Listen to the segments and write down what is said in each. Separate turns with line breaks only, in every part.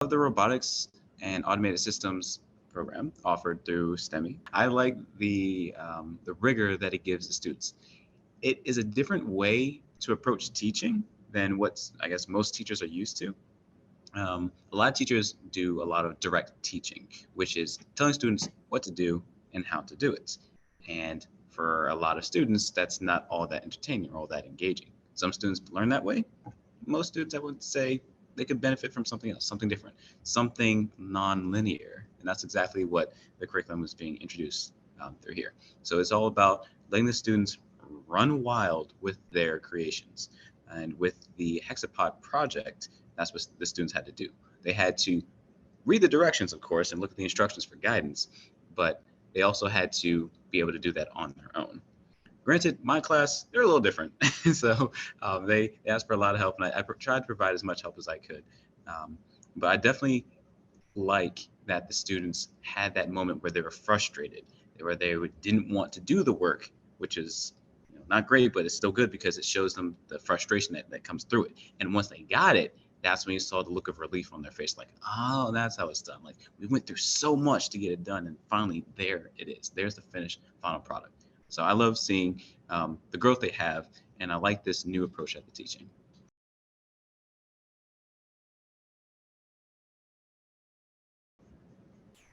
Of the Robotics and Automated Systems program offered through Stemi. I like the rigor that it gives the students. It is a different way to approach teaching than what I guess most teachers are used to. A lot of teachers do a lot of direct teaching, which is telling students what to do and how to do it. And for a lot of students, that's not all that entertaining or all that engaging. Some students learn that way. Most students, I would say, they could benefit from something else, something different, something non-linear. And that's exactly what the curriculum is being introduced through here. So it's all about letting the students run wild with their creations. And with the Hexapod project, that's what the students had to do. They had to read the directions, of course, and look at the instructions for guidance, but they also had to be able to do that on their own. Granted, my class, they're a little different. So they asked for a lot of help, and I tried to provide as much help as I could. Um, but I definitely like that the students had that moment where they were frustrated, where they didn't want to do the work, which is not great, but it's still good because it shows them the frustration that comes through it. And once they got it, that's when you saw the look of relief on their face, like, oh, that's how it's done. Like, we went through so much to get it done, and finally, there it is. There's the finished final product. So I love seeing the growth they have, and I like this new approach at the teaching.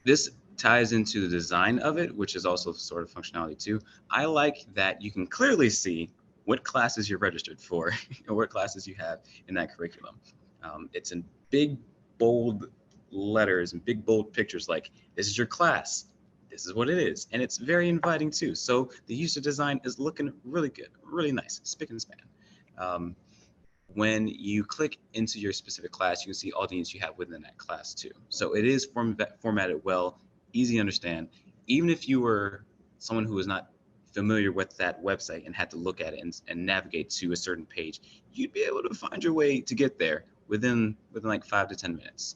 This ties into the design of it, which is also sort of functionality too. I like that you can clearly see what classes you're registered for or what classes you have in that curriculum. It's in big, bold letters and big, bold pictures like, this is your class, this is what it is. And it's very inviting too. So the user design is looking really good, really nice, spick and span. Um, when you click into your specific class, you can see all the units you have within that class too. So it is formatted well, easy to understand. Even if you were someone who was not familiar with that website and had to look at it and navigate to a certain page, you'd be able to find your way to get there within like 5 to 10 minutes.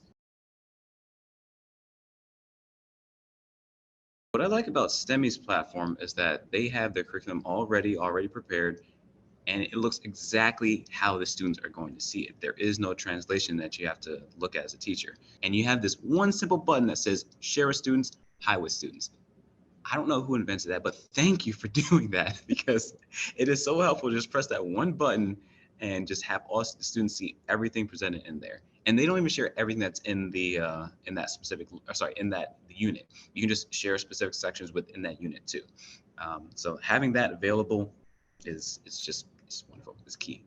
What I like about STEMI's platform is that they have their curriculum already prepared, and it looks exactly how the students are going to see it. There is no translation that you have to look at as a teacher. And you have this one simple button that says share with students, hi with students. I don't know who invented that, but thank you for doing that because it is so helpful. Just press that one button and just have all the students see everything presented in there. And they don't even share everything that's in that specific, sorry, in that unit. You can just share specific sections within that unit too. So having that available is just it's wonderful. It's key.